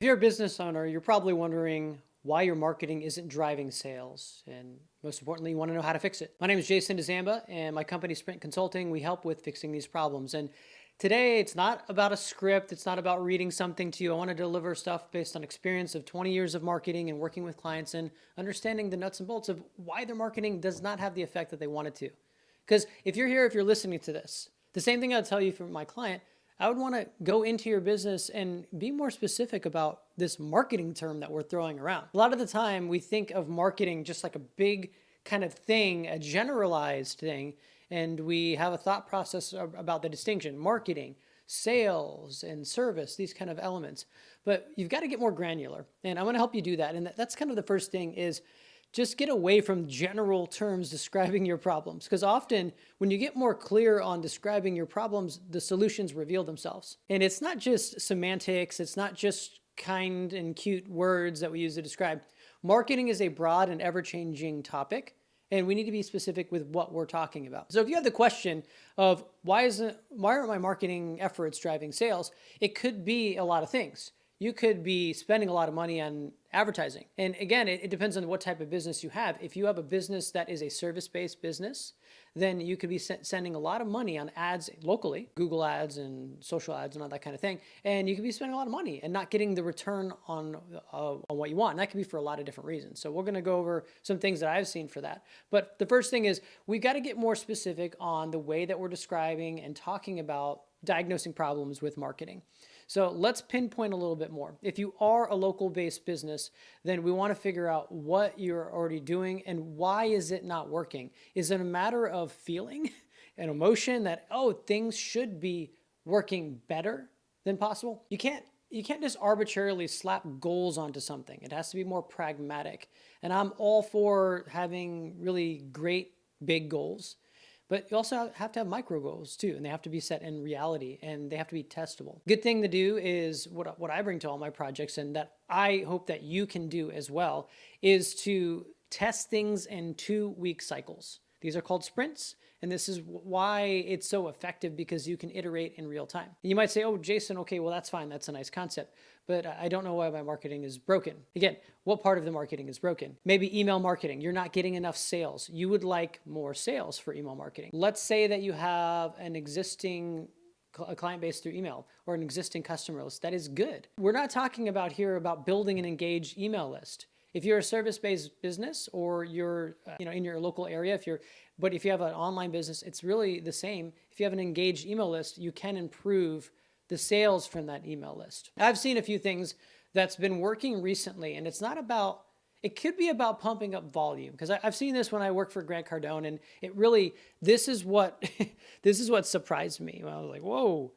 If you're a business owner, you're probably wondering why your marketing isn't driving sales. And most importantly, you want to know how to fix it. My name is Jason DeZamba, and my company, Sprint Consulting, we help with fixing these problems. And today, it's not about a script. It's not about reading something to you. I want to deliver stuff based on experience of 20 years of marketing and working with clients and understanding the nuts and bolts of why their marketing does not have the effect that they want it to. Because if you're listening to this, the same thing I'll tell you from my client, I would want to go into your business and be more specific about this marketing term that we're throwing around. A lot of the time, we think of marketing just like a big kind of thing, a generalized thing, and we have a thought process about the distinction marketing, sales, and service, these kind of elements. But you've got to get more granular, and I want to help you do that. And that's kind of the first thing is just get away from general terms describing your problems. Because often when you get more clear on describing your problems, the solutions reveal themselves. And it's not just semantics, it's not just kind and cute words that we use to describe. Marketing is a broad and ever-changing topic, and we need to be specific with what we're talking about. So if you have the question of why aren't my marketing efforts driving sales, it could be a lot of things. You could be spending a lot of money on advertising. And again, it depends on what type of business you have. If you have a business that is a service-based business, then you could be sending a lot of money on ads locally, Google ads and social ads and all that kind of thing. And you could be spending a lot of money and not getting the return on what you want. And that could be for a lot of different reasons. So we're going to go over some things that I've seen for that. But the first thing is we've got to get more specific on the way that we're describing and talking about diagnosing problems with marketing. So let's pinpoint a little bit more. If you are a local-based business, then we want to figure out what you're already doing and why is it not working. Is it a matter of feeling an emotion that, oh, things should be working better than possible? You can't just arbitrarily slap goals onto something. It has to be more pragmatic. And I'm all for having really great big goals. But you also have to have micro goals too, and they have to be set in reality and they have to be testable. Good thing to do is what I bring to all my projects, and that I hope that you can do as well, is to test things in 2-week cycles. These are called sprints, and this is why it's so effective, because you can iterate in real time. You might say, oh, Jason, okay, well, that's fine. That's a nice concept, but I don't know why my marketing is broken. Again, what part of the marketing is broken? Maybe email marketing. You're not getting enough sales. You would like more sales for email marketing. Let's say that you have an existing a client base through email or an existing customer list. That is good. We're not talking about here about building an engaged email list. If you're a service-based business or you're in your local area, but if you have an online business, it's really the same. If you have an engaged email list, you can improve the sales from that email list. I've seen a few things that's been working recently, and it could be about pumping up volume, because I've seen this when I work for Grant Cardone, and this is what surprised me. I was like, whoa.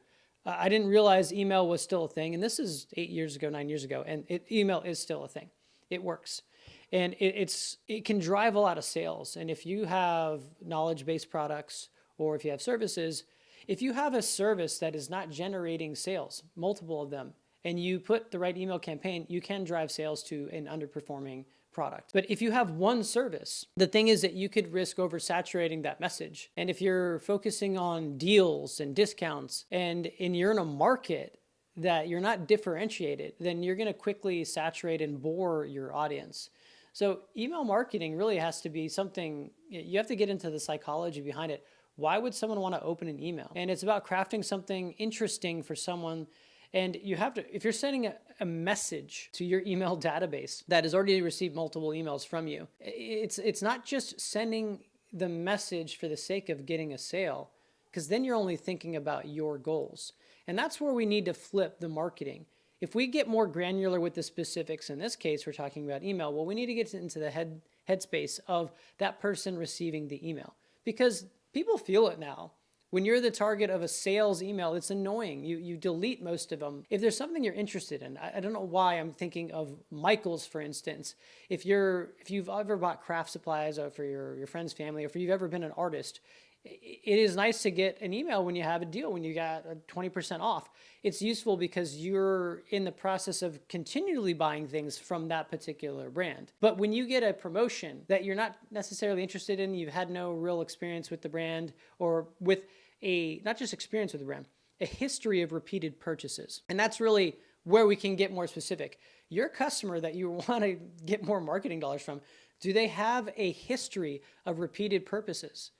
I didn't realize email was still a thing, and this is 8 years ago, 9 years ago, and email is still a thing. It works. And it can drive a lot of sales. And if you have knowledge-based products or if you have services, if you have a service that is not generating sales, multiple of them, and you put the right email campaign, you can drive sales to an underperforming product. But if you have one service, the thing is that you could risk oversaturating that message. And if you're focusing on deals and discounts and you're in a market that you're not differentiated, then you're going to quickly saturate and bore your audience. So email marketing really has to be something, you have to get into the psychology behind it. Why would someone want to open an email? And it's about crafting something interesting for someone. And you have to, if you're sending a message to your email database that has already received multiple emails from you, it's not just sending the message for the sake of getting a sale, because then you're only thinking about your goals. And that's where we need to flip the marketing. If we get more granular with the specifics, in this case, we're talking about email, well, we need to get into the headspace of that person receiving the email, because people feel it now. When you're the target of a sales email, it's annoying. You delete most of them. If there's something you're interested in, I don't know why I'm thinking of Michaels, for instance. If you've ever bought craft supplies for your friend's family, or if you've ever been an artist, it is nice to get an email when you have a deal, when you got 20% off. It's useful because you're in the process of continually buying things from that particular brand. But when you get a promotion that you're not necessarily interested in, you've had no real experience with the brand, or with not just experience with the brand, a history of repeated purchases. And that's really where we can get more specific. Your customer that you want to get more marketing dollars from, do they have a history of repeated purchases,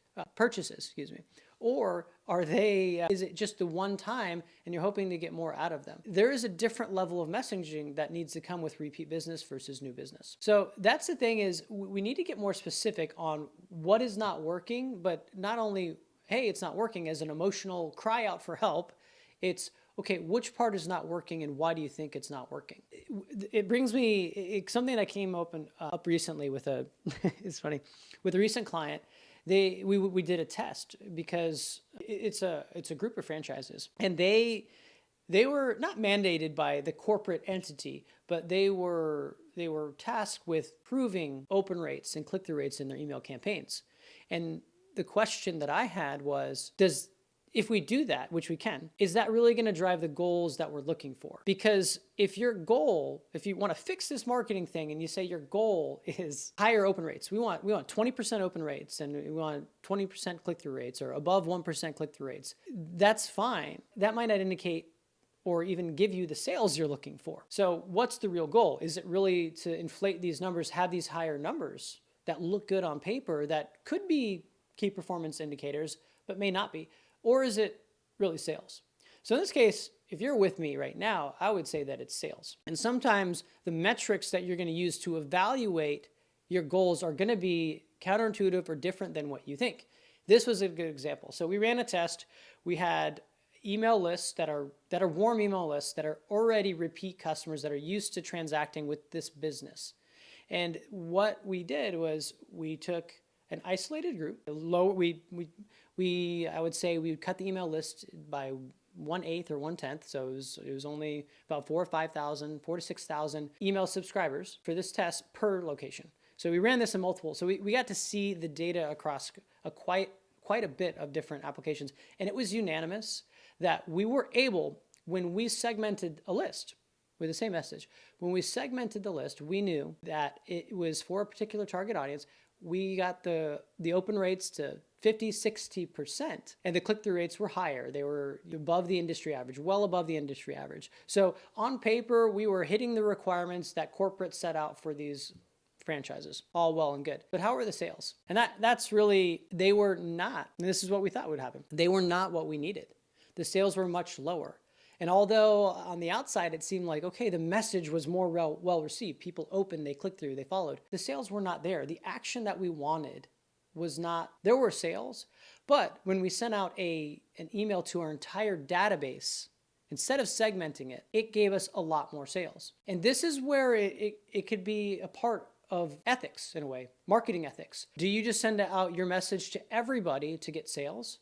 or are they, is it just the one time and you're hoping to get more out of them? There is a different level of messaging that needs to come with repeat business versus new business. So that's the thing, is we need to get more specific on what is not working, but not only, hey, it's not working as an emotional cry out for help. It's, okay, which part is not working and why do you think it's not working? It brings me something that came up recently with it's funny, with a recent client. We did a test because it's a group of franchises, and they were not mandated by the corporate entity, but they were tasked with proving open rates and click-through rates in their email campaigns. And the question that I had was, if we do that, which we can, is that really going to drive the goals that we're looking for? Because if your goal, if you want to fix this marketing thing and you say your goal is higher open rates, we want 20% open rates and we want 20% click-through rates or above 1% click-through rates, that's fine. That might not indicate or even give you the sales you're looking for. So what's the real goal? Is it really to inflate these numbers, have these higher numbers that look good on paper that could be key performance indicators, but may not be? Or is it really sales? So in this case, if you're with me right now, I would say that it's sales. And sometimes the metrics that you're going to use to evaluate your goals are going to be counterintuitive or different than what you think. This was a good example. So we ran a test. We had email lists that are warm email lists that are already repeat customers that are used to transacting with this business. And what we did was we took an isolated group. I would say we would cut the email list by 1/8 or 1/10. So it was only about 4,000 or 5,000, 4,000 to 6,000 email subscribers for this test per location. So we ran this in multiple. So we got to see the data across quite a bit of different applications. And it was unanimous that we were able, when we segmented a list with the same message, when we segmented the list, we knew that it was for a particular target audience. We got the open rates to 50, 60%, and the click-through rates were higher. They were above the industry average, well above the industry average. So on paper, we were hitting the requirements that corporate set out for these franchises, all well and good. But how were the sales? And that's really, they were not, and this is what we thought would happen. They were not what we needed. The sales were much lower. And although on the outside it seemed like, okay, the message was more well received, people opened, they clicked through, they followed, the sales were not there. The action that we wanted was not, there were sales, but when we sent out an email to our entire database, instead of segmenting it, it gave us a lot more sales. And this is where it could be a part of ethics in a way, marketing ethics. Do you just send out your message to everybody to get sales?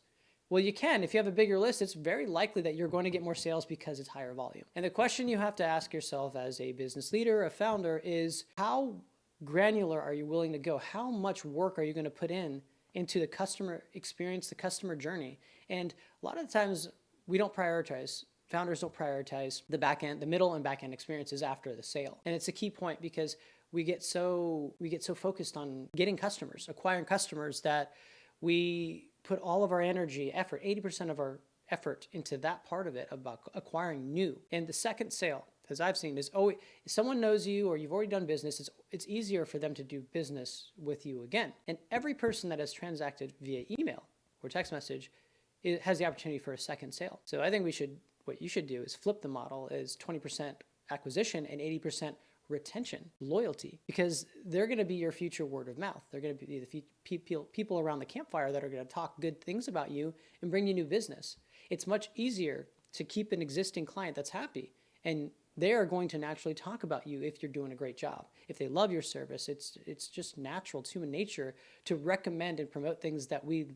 Well, you can. If you have a bigger list, it's very likely that you're going to get more sales because it's higher volume. And the question you have to ask yourself as a business leader, a founder, is how granular are you willing to go? How much work are you going to put into the customer experience, the customer journey? And a lot of the times we don't prioritize. Founders don't prioritize the back end, the middle and back end experiences after the sale. And it's a key point because we get so focused on getting customers, acquiring customers, that we put all of our energy, effort, 80% of our effort into that part of it about acquiring new. And the second sale, as I've seen, is if someone knows you or you've already done business, it's easier for them to do business with you again. And every person that has transacted via email or text message has the opportunity for a second sale. So I think what you should do is flip the model, is 20% acquisition and 80% retention, loyalty, because they're going to be your future word of mouth. They're going to be the people around the campfire that are going to talk good things about you and bring you new business. It's much easier to keep an existing client that's happy, and they are going to naturally talk about you if you're doing a great job. If they love your service, it's just natural. It's human nature to recommend and promote things that we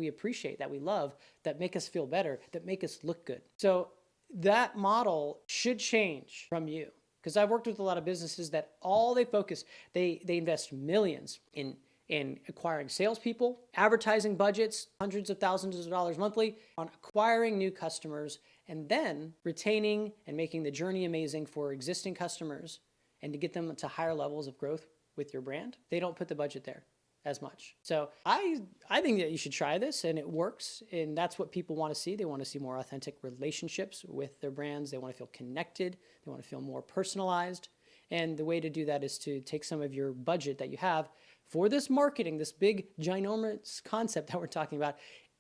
appreciate, that we love, that make us feel better, that make us look good. So that model should change from you. Because I've worked with a lot of businesses that all they focus, they invest millions in acquiring salespeople, advertising budgets, hundreds of thousands of dollars monthly on acquiring new customers, and then retaining and making the journey amazing for existing customers and to get them to higher levels of growth with your brand. They don't put the budget there. as much. So I think that you should try this, and it works. And that's what people want to see. They want to see more authentic relationships with their brands. They want to feel connected. They want to feel more personalized. And the way to do that is to take some of your budget that you have for this marketing, this big, ginormous concept that we're talking about,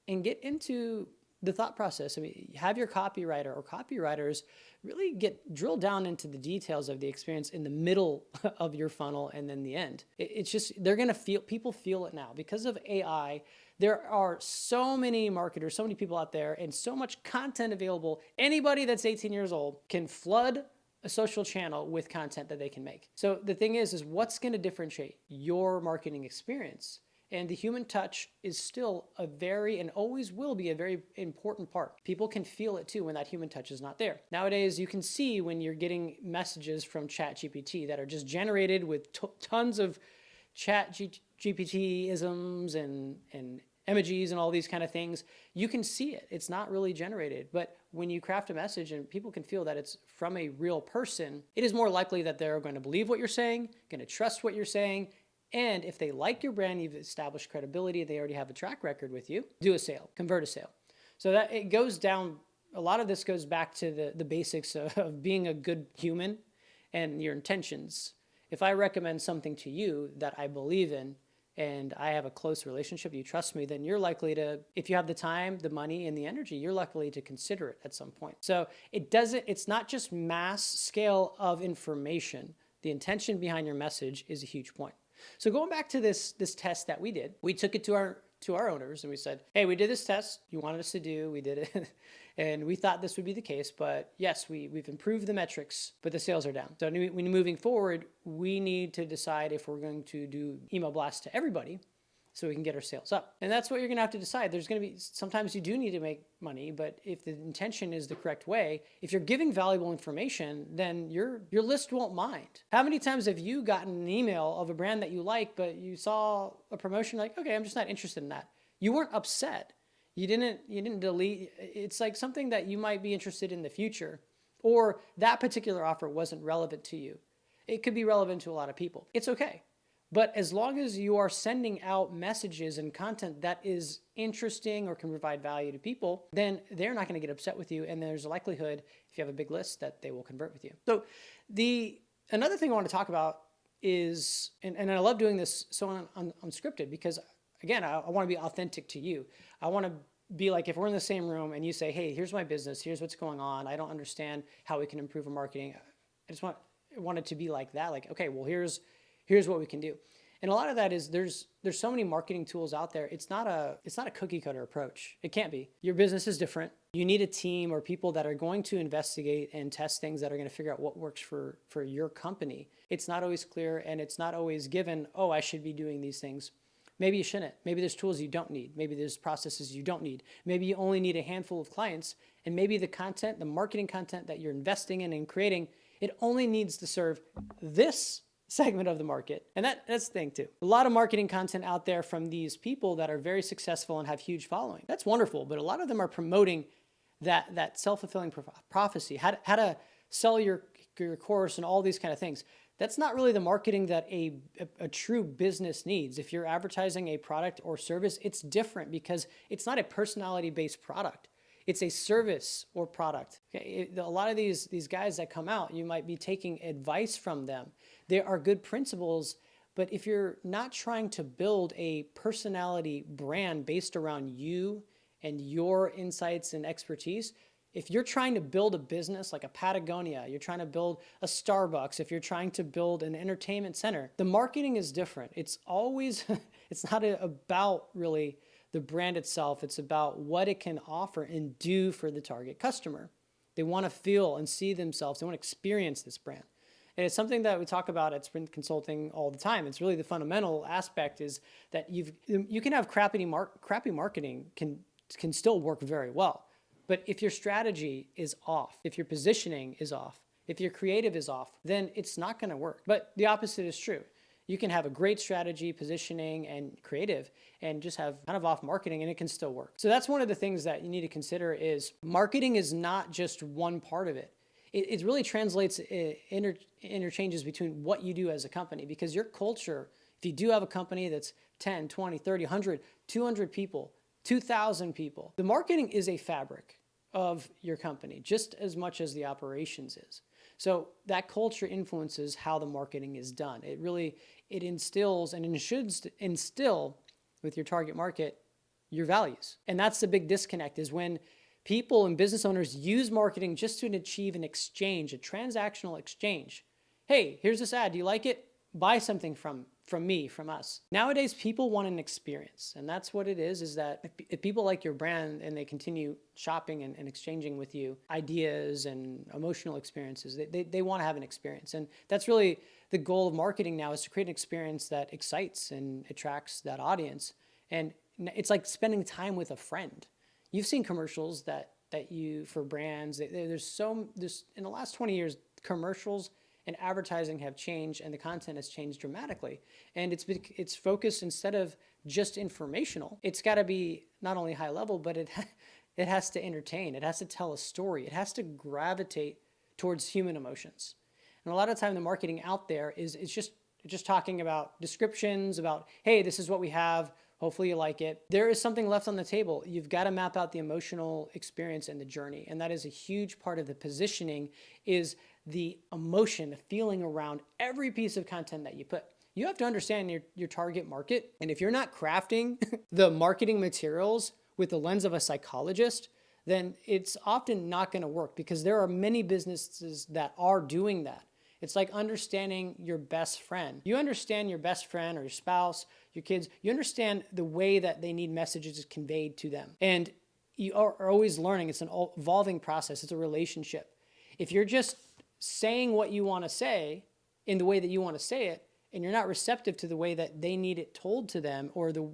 and get into the thought process. I mean, have your copywriter or copywriters really get drilled down into the details of the experience in the middle of your funnel and then the end. It's just, they're going to feel, people feel it now. Because of AI, there are so many marketers, so many people out there, and so much content available. Anybody that's 18 years old can flood a social channel with content that they can make. So the thing is what's going to differentiate your marketing experience? And the human touch is still a very, and always will be, a very important part. People can feel it too when that human touch is not there. Nowadays, you can see when you're getting messages from ChatGPT that are just generated with tons of ChatGPT-isms and emojis and all these kind of things. You can see it. It's not really generated. But when you craft a message and people can feel that it's from a real person, it is more likely that they're going to believe what you're saying, going to trust what you're saying. And if they like your brand, you've established credibility, they already have a track record with you, do a sale, convert a sale. So that it goes down, a lot of this goes back to the basics of being a good human and your intentions. If I recommend something to you that I believe in and I have a close relationship, you trust me, then you're likely to, if you have the time, the money, and the energy, you're likely to consider it at some point. So it's not just mass scale of information. The intention behind your message is a huge point. So going back to this test that we did, we took it to our owners and we said, hey, we did this test you wanted us to do, we did it, and we thought this would be the case, but yes, we've improved the metrics, but the sales are down. So moving forward, we need to decide if we're going to do email blasts to everybody so we can get our sales up. And that's what you're gonna have to decide. There's gonna be, sometimes you do need to make money, but if the intention is the correct way, if you're giving valuable information, then your list won't mind. How many times have you gotten an email of a brand that you like, but you saw a promotion like, okay, I'm just not interested in that. You weren't upset. You didn't delete. It's like something that you might be interested in the future, or that particular offer wasn't relevant to you. It could be relevant to a lot of people. It's okay. But as long as you are sending out messages and content that is interesting or can provide value to people, then they're not going to get upset with you. And there's a likelihood, if you have a big list, that they will convert with you. So another thing I want to talk about is, and I love doing this so unscripted, because again, I want to be authentic to you. I want to be like, if we're in the same room and you say, hey, here's my business, here's what's going on, I don't understand how we can improve our marketing. I just want it to be like that. Like, okay, well, here's what we can do. And a lot of that is there's so many marketing tools out there. It's not a cookie cutter approach. It can't be. Your business is different. You need a team or people that are going to investigate and test things, that are going to figure out what works for your company. It's not always clear, and it's not always given, oh, I should be doing these things. Maybe you shouldn't. Maybe there's tools you don't need. Maybe there's processes you don't need. Maybe you only need a handful of clients, and maybe the content, the marketing content that you're investing in and creating, it only needs to serve this segment of the market. And that's the thing too. A lot of marketing content out there from these people that are very successful and have huge following. That's wonderful, but a lot of them are promoting that self-fulfilling prophecy, how to sell your course and all these kind of things. That's not really the marketing that a true business needs. If you're advertising a product or service, it's different, because it's not a personality-based product. It's a service or product. Okay? A lot of these guys that come out, you might be taking advice from them. There are good principles, but if you're not trying to build a personality brand based around you and your insights and expertise, if you're trying to build a business like a Patagonia, you're trying to build a Starbucks, if you're trying to build an entertainment center, the marketing is different. It's always, it's not about really the brand itself. It's about what it can offer and do for the target customer. They want to feel and see themselves. They want to experience this brand. And it's something that we talk about at Sprint Consulting all the time. It's really the fundamental aspect, is that you can have crappy marketing can still work very well. But if your strategy is off, if your positioning is off, if your creative is off, then it's not going to work. But the opposite is true. You can have a great strategy, positioning, and creative, and just have kind of off marketing, and it can still work. So that's one of the things that you need to consider, is marketing is not just one part of it. It really translates interchanges between what you do as a company, because your culture, If you do have a company that's 10, 20, 30, 100, 200 people, 2,000 people, the marketing is a fabric of your company just as much as the operations is. So that culture influences how the marketing is done. It instills and it should instill with your target market your values. And that's the big disconnect, is when people and business owners use marketing just to achieve an exchange, a transactional exchange. Hey, here's this ad. Do you like it? Buy something from me, from us. Nowadays, people want an experience. And that's what it is that if people like your brand and they continue shopping and exchanging with you ideas and emotional experiences, they want to have an experience. And that's really the goal of marketing now, is to create an experience that excites and attracts that audience. And it's like spending time with a friend. You've seen commercials that you, for brands, there's in the last 20 years, commercials and advertising have changed, and the content has changed dramatically. And it's focused, instead of just informational, it's got to be not only high level, but it has to entertain. It has to tell a story. It has to gravitate towards human emotions. And a lot of time the marketing out there is just talking about descriptions, about, hey, this is what we have. Hopefully you like it. There is something left on the table. You've got to map out the emotional experience and the journey. And that is a huge part of the positioning, is the emotion, the feeling around every piece of content that you put. You have to understand your target market. And if you're not crafting the marketing materials with the lens of a psychologist, then it's often not going to work, because there are many businesses that are doing that. It's like understanding your best friend. You understand your best friend or your spouse, your kids. You understand the way that they need messages conveyed to them. And you are always learning. It's an evolving process. It's a relationship. If you're just saying what you want to say in the way that you want to say it, and you're not receptive to the way that they need it told to them, or the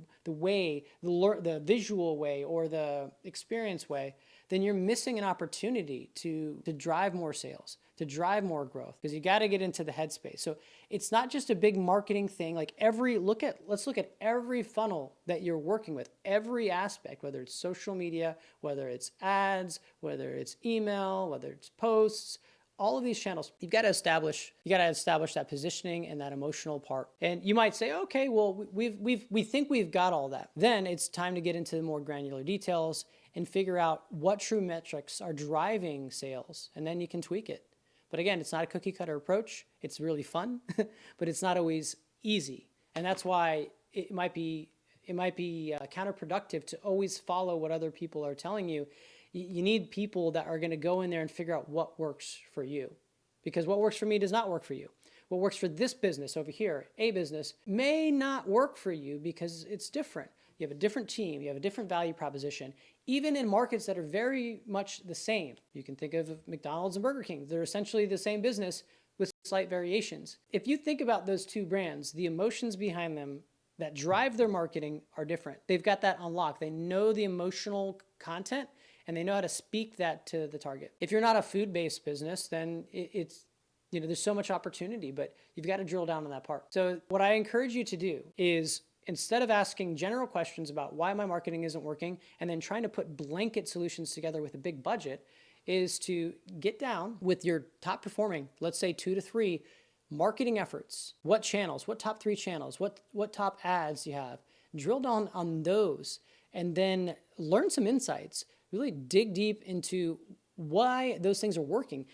visual way or the experience way, then you're missing an opportunity to drive more sales, to drive more growth, because you got to get into the headspace. So it's not just a big marketing thing. Like let's look at every funnel that you're working with, every aspect, whether it's social media, whether it's ads, whether it's email, whether it's posts, all of these channels. You got to establish that positioning and that emotional part. And you might say, okay, well, we think we've got all that. Then it's time to get into the more granular details and figure out what true metrics are driving sales, and then you can tweak it. But again, it's not a cookie cutter approach. It's really fun, but it's not always easy. And that's why it might be counterproductive to always follow what other people are telling you. You need people that are going to go in there and figure out what works for you, because what works for me does not work for you. What works for this business over here, a business, may not work for you because it's different. You have a different team. You have a different value proposition. Even in markets that are very much the same. You can think of McDonald's and Burger King. They're essentially the same business with slight variations. If you think about those two brands, the emotions behind them that drive their marketing are different. They've got that unlocked. They know the emotional content, and they know how to speak that to the target. If you're not a food-based business, then it's there's so much opportunity, but you've got to drill down on that part. So what I encourage you to do is, instead of asking general questions about why my marketing isn't working and then trying to put blanket solutions together with a big budget, is to get down with your top performing, let's say 2 to 3 marketing efforts. What channels, what top 3 channels, what top ads you have. Drill down on those, and then learn some insights. Really dig deep into why those things are working.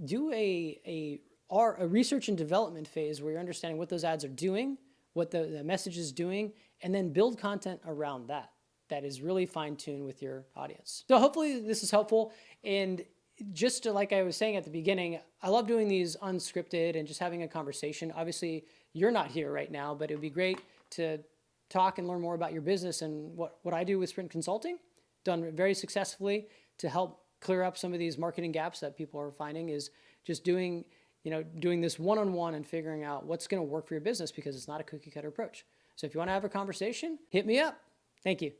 Do a research and development phase where you're understanding what those ads are doing, what the message is doing, and then build content around that is really fine-tuned with your audience. So hopefully this is helpful. And just like I was saying at the beginning, I love doing these unscripted and just having a conversation. Obviously, you're not here right now, but it would be great to talk and learn more about your business. And what I do with Sprint Consulting, done very successfully to help clear up some of these marketing gaps that people are finding, is just doing this one-on-one and figuring out what's going to work for your business, because it's not a cookie cutter approach. So if you want to have a conversation, hit me up. Thank you.